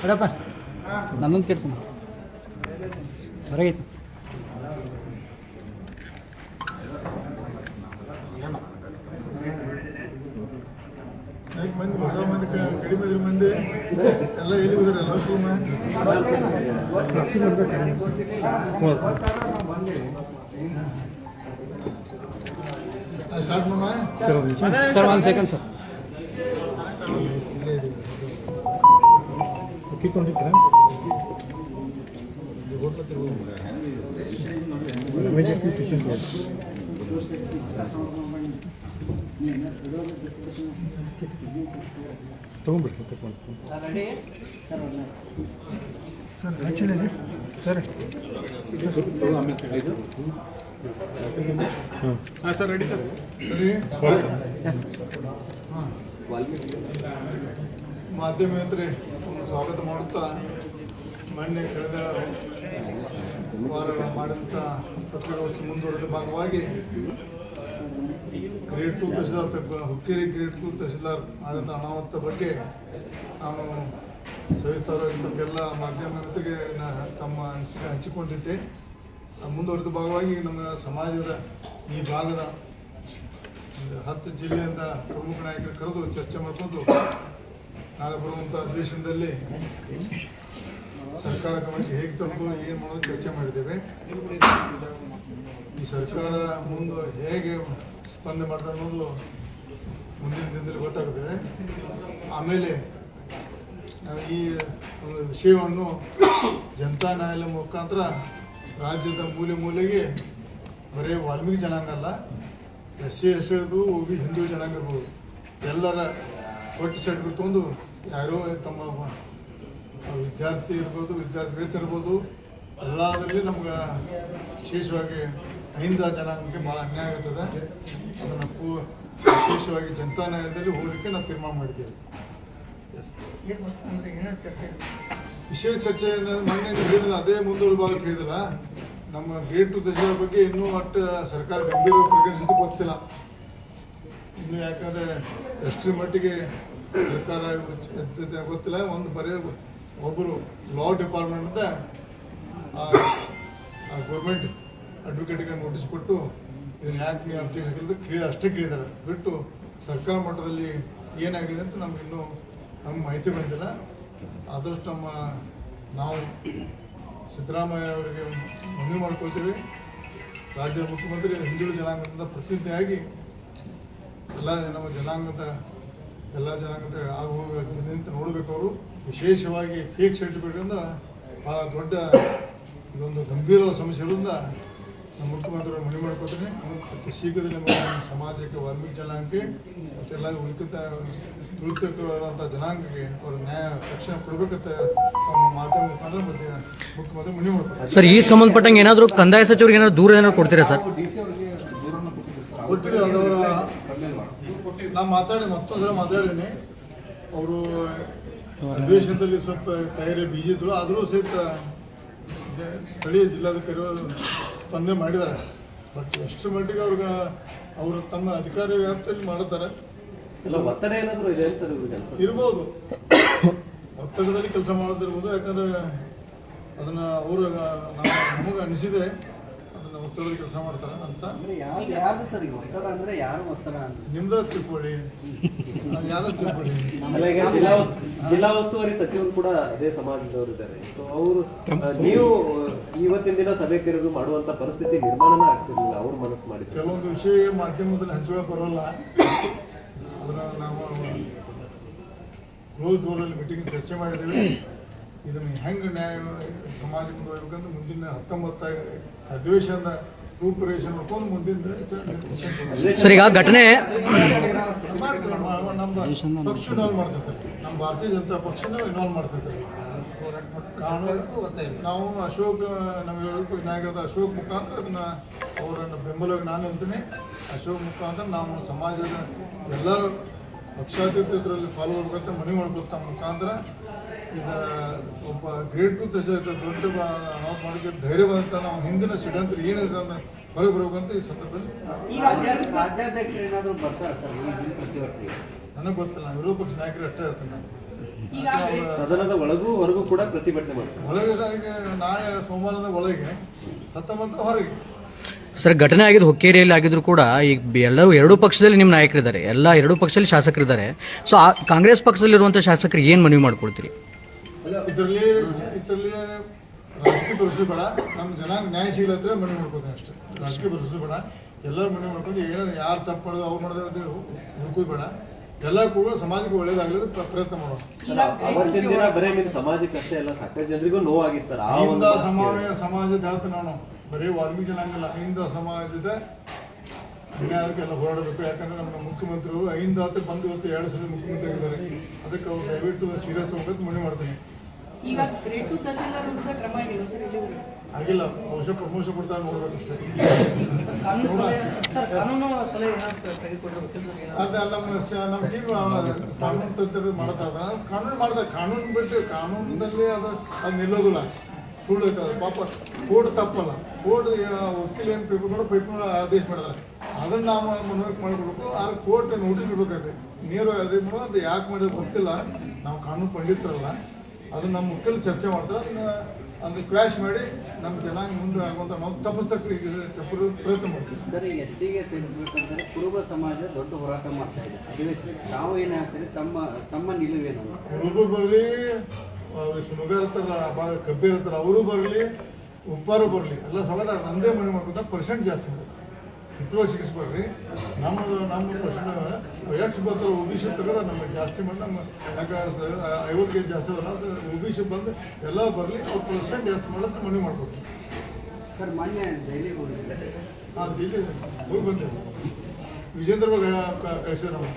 ಅಡಪ್ಪ ನನ್ನೊಂದು ಕೇಳ್ತೀನಿ ಹೊರಗೈತಿ ಮಂದಿ ಹೊಸ ಮಂದಿ ಕಡಿಮೆ ಮಂದಿ ಎಲ್ಲ ಎಲ್ಲಿ ಹೋದ್ರೆ ಸ್ಟಾರ್ಟ್ ಮಾಡೋಣ ಸರ್ 1 ಸೆಕೆಂಡ್ ಸರ್ ತಗೊಂಡ್ಬಿಡಿ ಸರ್ ಆ್ಯಕ್ಚುಲಿ ಸರ್ ಹಾಂ ಸರ್ ರೆಡಿ ಸರ್ ರೆಡಿ ಹಾಂ ಮಾಧ್ಯಮೇತರೆ ಸ್ವಾಗತ ಮಾಡುತ್ತಾ ಮೊನ್ನೆ ಕಳೆದ ವಾರ ಮಾಡಿದಂಥ ಪತ್ರಿಕಾಗೋಷ್ಠಿ ಮುಂದುವರೆದ ಭಾಗವಾಗಿ ಗ್ರೇಡ್ 2 ತಹಸೀಲ್ದಾರ್ ಹುಕ್ಕೇರಿ ಗ್ರೇಡ್ 2 ತಹಸೀಲ್ದಾರ್ ಆದಂಥ ಅನಾಹುತ ಬಗ್ಗೆ ನಾನು ಸವಿಸ್ತಾರವಾಗಿ ನಮಗೆಲ್ಲ ಮಾಧ್ಯಮ ಜೊತೆಗೆ ತಮ್ಮ ಅನಿಸಿಕೆ ಹಂಚಿಕೊಂಡಿದ್ದೆ. ಮುಂದುವರೆದ ಭಾಗವಾಗಿ ನಮ್ಮ ಸಮಾಜದ ಈ ಭಾಗದ 10 ಜಿಲ್ಲೆಯಿಂದ ಪ್ರಮುಖ ನಾಯಕರು ಕರೆದು ಚರ್ಚೆ ಮಾಡಿಕೊಂಡು ನಾಳೆ ಬರುವಂಥ ಅಧಿವೇಶನದಲ್ಲಿ ಸರ್ಕಾರ ಗಮನಕ್ಕೆ ಹೇಗೆ ತರೋದು ಏನು ಮಾಡೋದು ಚರ್ಚೆ ಮಾಡಿದ್ದೇವೆ. ಈ ಸರ್ಕಾರ ಮುಂದೆ ಹೇಗೆ ಸ್ಪಂದನೆ ಮಾಡ್ತಾರೆ ಅನ್ನೋದು ಮುಂದಿನ ದಿನದಲ್ಲಿ ಗೊತ್ತಾಗುತ್ತದೆ. ಆಮೇಲೆ ಈ ವಿಷಯವನ್ನು ಜನತಾ ನ್ಯಾಯಾಲಯ ಮುಖಾಂತರ ರಾಜ್ಯದ ಮೂಲೆ ಮೂಲೆಗೆ ಬರೀ ವಾಲ್ಮೀಕಿ ಜನಾಂಗ ಅಲ್ಲ, SC ST ಇರ್ಬೋದು, OB ಹಿಂದೂ ಜನಾಂಗ ಇರ್ಬೋದು, ಎಲ್ಲರ ಒಟ್ಟು ಚಟುವಟಿಕೆ ತಂದು ಯಾರೋ ತಮ್ಮ ವಿದ್ಯಾರ್ಥಿ ಇರ್ಬೋದು, ವಿದ್ಯಾರ್ಥಿವೇತರು ಇರ್ಬೋದು, ಎಲ್ಲದರಲ್ಲಿ ನಮ್ಗೆ ವಿಶೇಷವಾಗಿ ಅಹಿಂದ ಜನಾಂಗಕ್ಕೆ ಭಾಳ ಅನ್ಯಾಯ ಆಗ್ತದೆ. ಅದನ್ನು ವಿಶೇಷವಾಗಿ ಜನತಾ ನ್ಯಾಯಾಲಯದಲ್ಲಿ ಹೋಗಲಿಕ್ಕೆ ನಾವು ತೀರ್ಮಾನ ಮಾಡಿದ್ದೇವೆ. ವಿಶೇಷ ಚರ್ಚೆ ಮೊನ್ನೆ ಹೇಳಿದಿಲ್ಲ, ಅದೇ ಮುಂದುವರೆದ ಭಾಗ ಹೇಳಿದಿಲ್ಲ. ನಮ್ಮ ಗ್ರೇಡ್ 2 ತಹಸೀಲ್ದಾರ್ ಬಗ್ಗೆ ಇನ್ನೂ ಒಟ್ಟು ಸರ್ಕಾರ ಗಂಭೀರ ಪರಿಗಣಿಸಿದ್ದು ಗೊತ್ತಿಲ್ಲ ಇನ್ನು. ಯಾಕಂದರೆ ಎಷ್ಟರ ಮಟ್ಟಿಗೆ ಸರ್ಕಾರ ಗೊತ್ತಿಲ್ಲ. ಒಂದು ಬರೀ ಒಬ್ಬರು ಲಾ ಡಿಪಾರ್ಟ್ಮೆಂಟಿಂದ ಗೌರ್ಮೆಂಟ್ ಅಡ್ವೊಕೇಟ್ಗೆ ನೋಟಿಸ್ ಕೊಟ್ಟು ಇದನ್ನು ಯಾಕೆ ನೀವು ಅಬ್ಜೆಕ್ಷನ್ ಹಾಕಿದ್ರೆ ಅಷ್ಟೇ ಕೇಳಿದ್ದಾರೆ ಬಿಟ್ಟು ಸರ್ಕಾರ ಮಟ್ಟದಲ್ಲಿ ಏನಾಗಿದೆ ಅಂತ ನಮಗಿನ್ನೂ ಮಾಹಿತಿ ಬಂದಿಲ್ಲ. ಆದಷ್ಟು ನಾವು ಸಿದ್ದರಾಮಯ್ಯ ಅವರಿಗೆ ಮನವಿ ಮಾಡ್ಕೊಳ್ತೀವಿ. ರಾಜ್ಯದ ಮುಖ್ಯಮಂತ್ರಿ ಹಿಂದುಳಿದ ಜನಾಂಗದಿಂದ ಪ್ರಸಿದ್ಧಿಯಾಗಿ ನಮ್ಮ ಜನಾಂಗದ ಎಲ್ಲ ಜನಾಂಗದ ಆಗುವ ನಿಂತು ನೋಡಬೇಕು. ಅವರು ವಿಶೇಷವಾಗಿ ಫೇಕ್ ಸರ್ಟಿಫಿಕೇಟಿಂದ ಭಾಳ ದೊಡ್ಡ ಇದೊಂದು ಗಂಭೀರ ಸಮಸ್ಯೆ ಇರೋದ್ರಿಂದ ನಮ್ಮ ಮುಖ್ಯಮಂತ್ರಿಗಳು ಮನವಿ ಮಾಡ್ಕೊತೀನಿ. ಮತ್ತು ಶೀಘ್ರದಲ್ಲಿ ನಮ್ಮ ಸಮಾಜಕ್ಕೆ ವಾಲ್ಮೀಕಿ ಜನಾಂಗಕ್ಕೆ ಮತ್ತೆಲ್ಲ ತುಳಿತವಾದಂಥ ಜನಾಂಗಕ್ಕೆ ಅವರು ನ್ಯಾಯ ತಕ್ಷಣ ಕೊಡಬೇಕಂತ ನಮ್ಮ ಮಾಧ್ಯಮ ಮುಖಾಂತರ ಮತ್ತೆ ಮುಖ್ಯಮಂತ್ರಿ ಮನವಿ ಮಾಡ್ತಾರೆ. ಸರ್, ಈ ಸಂಬಂಧಪಟ್ಟಂಗೆ ಏನಾದರೂ ಕಂದಾಯ ಸಚಿವರಿಗೆ ಏನಾದ್ರು ದೂರ ಏನಾದ್ರು ಕೊಡ್ತೀರಾ ಸರ್? ಗೊತ್ತಿದೆ, ಅದವರ ನಾನು ಮತ್ತೊಂದು ಸಲ ಮಾತಾಡಿದ್ದೀನಿ. ಅವರು ಅಧಿವೇಶನದಲ್ಲಿ ಸ್ವಲ್ಪ ತಯಾರಿ ಬಿಜಿ ಇದ್ರು, ಆದರೂ ಸಹಿತ ಸ್ಥಳೀಯ ಜಿಲ್ಲಾಧಿಕಾರಿಗಳು ಸ್ಪಂದನೆ ಮಾಡಿದ್ದಾರೆ. ಬಟ್ ಎಷ್ಟು ಮಟ್ಟಿಗೆ ಅವರು ತಮ್ಮ ಅಧಿಕಾರಿ ವ್ಯಾಪ್ತಿಯಲ್ಲಿ ಮಾಡುತ್ತಾರೆ ಇರ್ಬೋದು, ಒತ್ತಡದಲ್ಲಿ ಕೆಲಸ ಮಾಡೋದಿರ್ಬೋದು. ಯಾಕಂದ್ರೆ ಅದನ್ನ ಅವರು ನಮಗೆ ಅನಿಸಿದೆ ಅದನ್ನ ಒತ್ತಡದಲ್ಲಿ ಕೆಲಸ ಮಾಡ್ತಾರೆ ಅಂತ. ನಿಮ್ದ ತಿಳ್ಕೊಳ್ಳಿ, ಯಾರು ತಿಳ್ಕೊಳ್ಳಿ. ಜಿಲ್ಲಾ ಉಸ್ತುವಾರಿ ಸಚಿವರು ಕೂಡ ಅದೇ ಸಮಾಜದವರು ಇದ್ದಾರೆ. ಸೊ ಅವರು ನೀವು ಇವತ್ತಿನ ದಿನ ಸಭೆ ಕರೆದು ಮಾಡುವಂತ ಪರಿಸ್ಥಿತಿ ನಿರ್ಮಾಣನೇ ಆಗ್ತಿರ್ಲಿಲ್ಲ. ಅವ್ರು ಮನಸ್ಸು ಮಾಡಿದ್ರು. ಕೆಲವೊಂದು ವಿಷಯ ಮಾಧ್ಯಮದಲ್ಲಿ ಹಂಚುವ ಬರೋಲ್ಲ, ಅದನ್ನ ನಾವು ಕ್ಲೋಸ್ ಡೋರಲ್ಲಿ ಮೀಟಿಂಗ್ ಚರ್ಚೆ ಮಾಡಿದ್ದೀವಿ. ಇದನ್ನು ಹೆಂಗೆ ನ್ಯಾಯ ಸಮಾಜ ಮುಂದೆ ಹೋಗ್ಬೇಕಂದ್ರೆ ಮುಂದಿನ 19 ಅಧಿವೇಶನದ ರೂಪುರೇಷನ್ ನೋಡ್ಕೊಂಡು ಮುಂದಿನ ಸರ್, ಈಗ ಘಟನೆ ನಮ್ದು ಪಕ್ಷ ಇನ್ವಾಲ್ವ್ ಮಾಡ್ತಿರ್ತಾರೆ, ನಮ್ಮ ಭಾರತೀಯ ಜನತಾ ಪಕ್ಷನ ಇನ್ವಾಲ್ವ್ ಮಾಡ್ತಿರ್ತಾರೆ. ಕಾನೂನು ನಾವು ಅಶೋಕ್ ನಮ್ಮ ನಾಯಕರಾದ ಅಶೋಕ್ ಮುಖಾಂತರ ಅದನ್ನ ಅವರನ್ನು ಬೆಂಬಲವಾಗಿ ನಾನು ಅಂತೀನಿ. ಅಶೋಕ್ ಮುಖಾಂತರ ನಾವು ಸಮಾಜದ ಎಲ್ಲರೂ ಪಕ್ಷಾತೀತ ಇದರಲ್ಲಿ ಫಾಲೋ ಆಗ್ಬೇಕಂತ ಮನವಿ ಮಾಡ್ಕೊತ ಮುಖಾಂತರ ಇದು ಒಬ್ಬ ಗ್ರೇಟ್ ಟು ದಶ ದೊಡ್ಡ ನಾವು ಮಾಡಿದ ಧೈರ್ಯ ಬಂದಂತ ನಾವು ಹಿಂದಿನ ಷಡ್ಯಂತ್ರ ಏನಿದೆ ಅಂತ ಹೊರಗೆ ಬರ್ಬೇಕಂತ ಈ ಸಂದರ್ಭದಲ್ಲಿ ರಾಜ್ಯಾಧ್ಯಕ್ಷರು ಏನಾದರೂ ಬರ್ತಾರೆ ಸರ್ ಈ ಪ್ರತಿಭಟನೆಗೆ? ನನಗೆ ಗೊತ್ತಿಲ್ಲ, ನಾವು ವಿರೋಧ ಪಕ್ಷ ನಾಯಕರು ಅಷ್ಟೇ ಇರ್ತೀನಿ ನಾನು. ಸದನದ ಒಳಗೂ ಹೊರಗೂ ಕೂಡ ಪ್ರತಿಭಟನೆ ಮಾಡ್ತಾರೆ. ಒಳಗೆ ನಾಳೆ ಸೋಮವಾರದ ಒಳಗೆ 19 ಹೊರಗೆ. ಸರ್, ಘಟನೆ ಆಗಿದ್ದು ಹುಕ್ಕೇರಿಯಲ್ಲಿ ಆಗಿದ್ರು ಕೂಡ ಈಗ ಎಲ್ಲವೂ ಎರಡೂ ಪಕ್ಷದಲ್ಲಿ ನಿಮ್ಮ ನಾಯಕರಿದ್ದಾರೆ, ಎಲ್ಲ ಎರಡೂ ಪಕ್ಷದಲ್ಲಿ ಶಾಸಕರಿದ್ದಾರೆ. ಸೊ ಕಾಂಗ್ರೆಸ್ ಪಕ್ಷದಲ್ಲಿರುವಂತಹ ಶಾಸಕರಿಗೆ ಏನು ಮನವಿ ಮಾಡ್ಕೊಳ್ತೀರಿ? ಇದರಲ್ಲಿ ರಾಜಕೀಯ ಭರವಸೆ ಬೇಡ, ನಮ್ಮ ಜನಾಂಗ ನ್ಯಾಯಶೀಲ ಹತ್ರ ಮನವಿ ಮಾಡ್ಕೋತೀನಿ ಅಷ್ಟೇ. ರಾಜಕೀಯ ಭರವಸೆ ಬೇಡ, ಎಲ್ಲರೂ ಮನವಿ ಮಾಡ್ಕೊಂಡು ಏನಾದ್ರು ಯಾರು ತಪ್ಪು ಮಾಡೋದು ಅವ್ರು ಮಾಡೋದು ಹುಡುಕೋದು ಬೇಡ. ಎಲ್ಲರೂ ಕೂಡ ಸಮಾಜಕ್ಕೆ ಒಳ್ಳೇದಾಗಲಿದ್ದು ಪ್ರಯತ್ನ ಮಾಡೋಣ. ಅವತ್ತಿನ ದಿನ ಬರೀ ನಿಮ್ಮ ಸಮಾಜಕ್ಕೆ ಅಷ್ಟೇ ಅಲ್ಲ, ಸಾಕಷ್ಟು ಜನರಿಗೂ ನೋವಾಗಿತ್ತು ಸರ್. ಅಹಿಂದ ಸಮಾಜದ ಹೇಳ್ತ ನಾನು ಬರೀ ವಾಲ್ಮೀಕಿ ಜನಾಂಗಲ್ಲ, ಅಹಿಂದ ಸಮಾಜದ ನ್ಯಾಯಕ್ಕೆಲ್ಲ ಹೋರಾಡಬೇಕು. ಯಾಕಂದ್ರೆ ನಮ್ಮ ಮುಖ್ಯಮಂತ್ರಿಗಳು ಅಹಿಂದ ಬಂದು ಇವತ್ತು 2 ಸಲ ಮುಖ್ಯಮಂತ್ರಿ ಆಗಿದ್ದಾರೆ. ಅದಕ್ಕೆ ಅವ್ರು ದಯವಿಟ್ಟು ಸೀರಿಯಸ್ ತಗೋಬೇಕು ಮನವಿ ಮಾಡ್ತೀನಿ. ಆಗಿಲ್ಲ, ಬಹುಶಃ ಪ್ರಮೋಷನ್ ಕೊಡ್ತಾರೆ ನೋಡ್ಬೇಕು ಅಷ್ಟೇ. ಅದ ನಮ್ಮ ಟೀಮ್ ಕಾನೂನು ತಜ್ಞರು ಮಾಡ್ತಾ ಇದ್ದಾರೆ. ಕಾನೂನು ಬಿಟ್ಟು ಕಾನೂನಲ್ಲಿ ಅದು ನಿಲ್ಲೋದಿಲ್ಲ, ಸುಳ್ಳು ಇರ್ತದೆ. ಪಾಪ ಕೋರ್ಟ್ ತಪ್ಪಲ್ಲ, ಕೋರ್ಟ್ ವಕೀಲ ಏನು ಪೇಪರ್ ಆದೇಶ ಮಾಡಿದ್ರೆ ಅದನ್ನು ನಾವು ಮನವರಿಕೆ ಮಾಡಿಕೊಡ್ಬೇಕು. ಆದ್ರೆ ಕೋರ್ಟ್ ನೋಟಿಸ್ ಬಿಡ್ಬೇಕಾಗುತ್ತೆ. ನೇರ ಅದು ಯಾಕೆ ಮಾಡಿದ್ರೆ ಗೊತ್ತಿಲ್ಲ, ನಾವು ಕಾನೂನು ಪಂಡಿತರಲ್ಲ. ಅದು ನಮ್ಮ ಮುಖ್ಯರು ಚರ್ಚೆ ಮಾಡ್ತಾರೆ, ಅದನ್ನ ಕ್ವ್ಯಾಶ್ ಮಾಡಿ ನಮ್ಮ ಜನಾಂಗ ಮುಂದೆ ಆಗುವಂತ ನಾವು ತಪ್ಪಿಸ್ತಕ್ಕೆ ಪ್ರಯತ್ನ ಮಾಡ್ತೀವಿ. ಸರ್, ಎಸ್ಟಿಗೆ ಸೇರಿಸಬೇಕಂದ್ರೆ ಕುರುಬ ಸಮಾಜ ದೊಡ್ಡ ಹೋರಾಟ ಮಾಡ್ತಾ ಇದೆ ಅಧಿವೇಶನಕ್ಕೆ. ತಾವು ಏನು ಹೇಳ್ತೀರಿ? ತಮ್ಮ ನಿಲುವೇನು? ಕುರುಬರು ಬರಲಿ, ಸುಮಗಾರ ಇರ್ತಾರ, ಕಬ್ಬಿರ್ ಇರ್ತಾರೆ, ಅವರು ಬರಲಿ, ಉಪ್ಪಾರು ಬರಲಿ, ಎಲ್ಲ ಸವಾದ ನಂದೇ ಮನೆ ಮಾಡ್ಕೊಂತ ಪರ್ಸೆಂಟ್ ಜಾಸ್ತಿ ಮಾಡಿ ಹಿತವ ಸಿಗಿಸ್ಬೇಡ್ರಿ. ನಮ್ಮ ಪರ್ಸೆಂಟ್ ಎಷ್ಟು ಬರ್ತಾರೆ OBC ತಗದ ನಮಗೆ ಜಾಸ್ತಿ ಮಾಡಿ ನಮ್ಮ ಯಾಕೆ 50 ಜಾಸ್ತಿ ಅಲ್ಲ, ಅದು OBC ಬಂದು ಎಲ್ಲ ಬರಲಿ, ಅವ್ರು ಪರ್ಸೆಂಟ್ ಜಾಸ್ತಿ ಮಾಡೋದು ಮನೆ ಮಾಡ್ಕೊಡ್ತೀವಿ. ಸರ್, ಮೊನ್ನೆ ದೆಹಲಿಗೆ ಹೋಗಿದ್ದಾರೆ. ಇಲ್ಲಿ ಹೋಗಿ ಬಂದೇವೆ. ವಿಜೇಂದ್ರ ಕಳಿಸಿದ್ರು ನಾವು,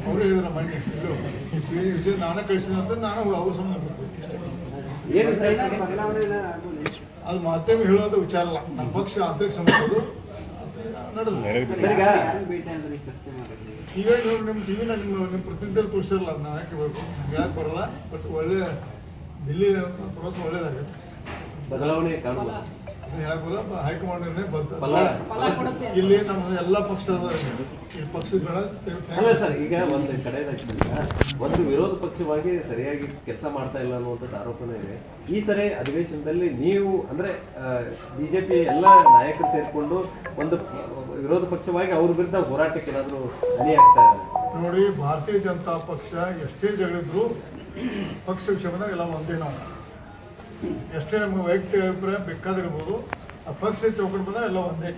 ಅವರೇ ಹೇಳಿದ್ರು ಮೊನ್ನೆ ವಿಜಯ್ ನಾನೇ ಕಳಿಸಿದಂತ ನಾನು ಅವ್ರ ಸಂಬಂಧ ಅದು ಮಾಧ್ಯಮ ಹೇಳೋದು ವಿಚಾರ ಅಲ್ಲ. ನಮ್ಮ ಪಕ್ಷ ಆಂತರಿಕ ಸಂಬಂಧದು ನಡೆದು ಈಗ ನೋಡಿ ನಿಮ್ಮ ಟಿವಿನ ನಿಮ್ಮ ಪ್ರತಿನಿಧಿಗಳು ತೋರಿಸಿರಲ್ಲ, ಅದನ್ನ ಯಾಕೆ ಹೇಳಕ್ ಬರಲ್ಲ. ಬಟ್ ಒಳ್ಳೆ ದಿಲ್ಲಿ ಪ್ರವಾಸ ಒಳ್ಳೇದಾಗುತ್ತೆ, ಬದಲಾವಣೆ ಕಾಣಲ್ಲ. ಹೇಳಕ್ ಬರಲ್ಲ. ಹೈಕಮಾಂಡ್ ಇಲ್ಲಿ ನಮ್ಮ ಎಲ್ಲ ಪಕ್ಷದ ಪಕ್ಷಗಳ ಅಲ್ಲ ಸರ್, ಈಗ ಒಂದು ಕಡೆದಾಗ ಒಂದು ವಿರೋಧ ಪಕ್ಷವಾಗಿ ಸರಿಯಾಗಿ ಕೆಲಸ ಮಾಡ್ತಾ ಇಲ್ಲ ಅನ್ನುವಂಥದ್ದು ಆರೋಪನೇ ಇದೆ. ಈ ಸರಿ ಅಧಿವೇಶನದಲ್ಲಿ ನೀವು ಅಂದ್ರೆ ಬಿಜೆಪಿ ಎಲ್ಲ ನಾಯಕರು ಸೇರ್ಕೊಂಡು ಒಂದು ವಿರೋಧ ಪಕ್ಷವಾಗಿ ಅವ್ರ ವಿರುದ್ಧ ಹೋರಾಟಕ್ಕೆ ಏನಾದ್ರು ಧ್ವನಿ ಆಗ್ತಾ ಇದೆ ನೋಡಿ. ಭಾರತೀಯ ಜನತಾ ಪಕ್ಷ ಎಷ್ಟೇ ಜಗಳಿದ್ರು ಪಕ್ಷ ವಿಷಯ ಬಂದಾಗ ಎಲ್ಲ ಒಂದೇ. ನಾವು ಎಷ್ಟೇ ನಮ್ಗೆ ವೈಯಕ್ತಿಕ ಅಭಿಪ್ರಾಯ ಬೇಕಾದಿರ್ಬೋದು, ಆ ಪಕ್ಷ ಚೌಕಟ್ಟು ಬಂದಾಗ ಎಲ್ಲ ಒಂದೇ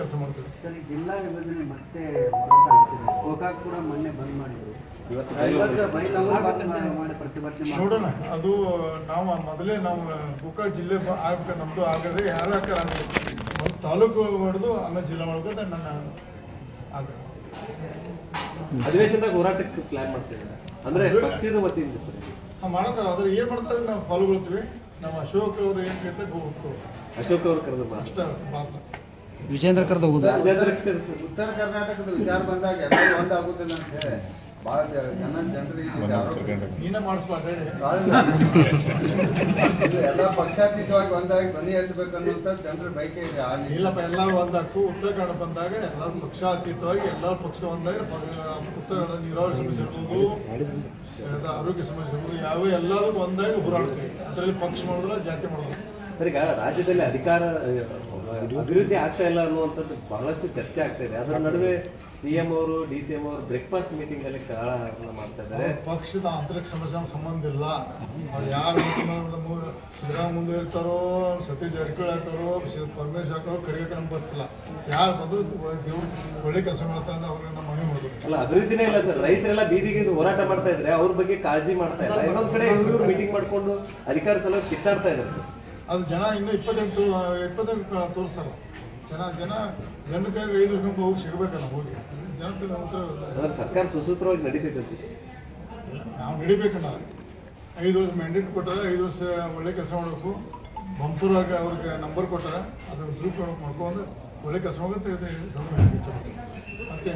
ಕೆಲಸ ಮಾಡ್ತೀವಿ. ಸರ್, ಜಿಲ್ಲಾ ವಿಭಜನೆ ಮತ್ತೆ ಹೋರಾಟ ಆಗ್ತಿದೆ. ಗೋಕಾಕ್ ಕೂಡ ಮೊನ್ನೆ ಬಂದ್ ಮಾಡಿದ್ರು. ಪ್ರತಿಭಟನೆ ನೋಡೋಣ. ಅದು ನಾವು ಮೊದಲೇ ನಾವು ಗೋಕಾಕ್ ಜಿಲ್ಲೆ ಆಗ್ಬೇಕು, ನಮ್ದು ಆಗದೆ ಯಾರು ಹಾಕಾರ ಒಂದು ತಾಲೂಕು ಹೊಡೆದು ಆಮೇಲೆ ಜಿಲ್ಲಾ ಮಾಡ್ಬೇಕು ನನ್ನ ಆಗ ಅಧಿವೇಶನದಾಗ ಹೋರಾಟಕ್ಕೆ ಪ್ಲಾನ್ ಮಾಡ್ತಿದ್ದಾರೆ ಅಂದ್ರೆ ಪಕ್ಷದ ವತಿಯಿಂದ ಮಾಡ್ತಾರೆ. ಆದ್ರೆ ಏನ್ ಮಾಡ್ತಾರೆ ನಾವು ಪಾಲ್ಗೊಳ್ತೀವಿ. ನಮ್ಮ ಅಶೋಕ್ ಅವ್ರು ಏನ್ ಕೇಳ್ತಾರೆ ಹೋಗ್ಬೇಕು. ಅಶೋಕ್ ಅವರು ಕರೆದು ಅಷ್ಟ ಮಾತ್ರ. ವಿಜೇಂದ್ರ ಕರೆದು ಉತ್ತರ ಕರ್ನಾಟಕದ ವಿಚಾರ ಬಂದಾಗ ಎಲ್ಲ ಒಂದಾಗುತ್ತಿಲ್ಲ ಅಂತ ಹೇಳಿ ಬಹಳ ಜನರಿಗೆ ನೀನೇ ಮಾಡಿಸ್ಬಾರ್ದು ಎಲ್ಲ ಪಕ್ಷಾತೀತವಾಗಿ ಒಂದಾಗಿ ಧ್ವನಿ ಎತ್ತಬೇಕನ್ನುವಂತ ಜನರ ಬಯಕೆ ಇದೆ. ಇಲ್ಲಪ್ಪ, ಎಲ್ಲರೂ ಒಂದಾಕು. ಉತ್ತರ ಕನ್ನಡ ಬಂದಾಗ ಎಲ್ಲರೂ ಪಕ್ಷಾತೀತವಾಗಿ ಎಲ್ಲರೂ ಪಕ್ಷ ಒಂದಾಗ ಉತ್ತರ ಕನ್ನಡ ನೀರಾವರಿ ಸಮಸ್ಯೆ ಇರ್ಬೋದು, ಆರೋಗ್ಯ ಸಮಸ್ಯೆ ಇರ್ಬೋದು, ಯಾವ ಎಲ್ಲರೂ ಒಂದಾಗಿ ಹೋರಾಡ್ತೀವಿ. ಅದರಲ್ಲಿ ಪಕ್ಷ ಮಾಡೋದಿಲ್ಲ, ಜಾತಿ ಮಾಡೋದಿಲ್ಲ. ಸರ್, ಈಗ ರಾಜ್ಯದಲ್ಲಿ ಅಧಿಕಾರ ಅಭಿವೃದ್ಧಿ ಆಗ್ತಾ ಇಲ್ಲ ಅನ್ನುವಂಥದ್ದು ಬಹಳಷ್ಟು ಚರ್ಚೆ ಆಗ್ತಾ ಇದೆ. ಅದರ ನಡುವೆ CM ಅವರು DCM ಅವರು ಬ್ರೇಕ್ಫಾಸ್ಟ್ ಮೀಟಿಂಗ್ ಅಲ್ಲಿ ಕಾರಣ ಮಾಡ್ತಾ ಇದ್ದಾರೆ. ಪಕ್ಷದ ಆಂತರಿಕ ಸಮಸ್ಯೆ ಸಂಬಂಧ ಇಲ್ಲ. ಯಾರು ಸಿದ್ದರಾಮ ಮುಂದೆ ಇರ್ತಾರೋ ಸತೀಶ್ ಜಾರಕಿಹೊಳಿ ಹಾಕೋರೋ ಪರಮೇಶ್ ಹಾಕೋರೋ ಕರಿಯೋಕೆ ನಮ್ಗೆ ಗೊತ್ತಿಲ್ಲ ಯಾರು ಬಂದು ದೇವ್ರು ಒಳ್ಳೆ ಕೆಲಸ ಮಾಡ್ತಾ ಅಂದ್ರೆ ಅವ್ರಿಗೆ ನಮ್ಮ ಮನೆ ಮಾಡ್ಬೇಕು. ಅಲ್ಲ ಅಭಿವೃದ್ಧಿನೇ ಇಲ್ಲ ಸರ್. ರೈತರೆಲ್ಲ ಬೀದಿಗೆ ಹೋರಾಟ ಮಾಡ್ತಾ ಇದ್ರೆ ಅವ್ರ ಬಗ್ಗೆ ಕಾಳಜಿ ಮಾಡ್ತಾ ಇಲ್ಲ. ಇನ್ನೊಂದ್ ಕಡೆ ಇವರು ಮೀಟಿಂಗ್ ಮಾಡ್ಕೊಂಡು ಅಧಿಕಾರ ಸಲ ಕಿತ್ತಾಡ್ತಾ ಇದ್ದಾರೆ ಸರ್. ಅದು ಜನ ಇನ್ನೂ 28 ತೋರಿಸ್ತಾರ. ಜನರ ಕೈಗೆ 5 ವರ್ಷ ಹೋಗಿ ಸಿಗಬೇಕಲ್ಲ, ಹೋಗಿ ಜನ ಅಂದ್ರೆ ಸರ್ಕಾರ ಸುಸೂತ್ರವಾಗಿ ನಡೀತೈತೆ. ನಾವು ನಡಿಬೇಕಲ್ಲ. 5 ವರ್ಷ ಮ್ಯಾಂಡೇಟ್ ಕೊಟ್ಟಾರೆ, 5 ವರ್ಷ ಒಳ್ಳೆ ಕೆಲಸ ಮಾಡಬೇಕು. ಬಂಪೂರಾಗಿ ಅವ್ರಿಗೆ ನಂಬರ್ ಕೊಟ್ಟಾರೆ, ಅದನ್ನು ದುರುಪಯೋಗ ಮಾಡ್ಕೊಂಡು ಒಳ್ಳೆ ಕೆಲಸ ಹೋಗುತ್ತೆ. ಮತ್ತೆ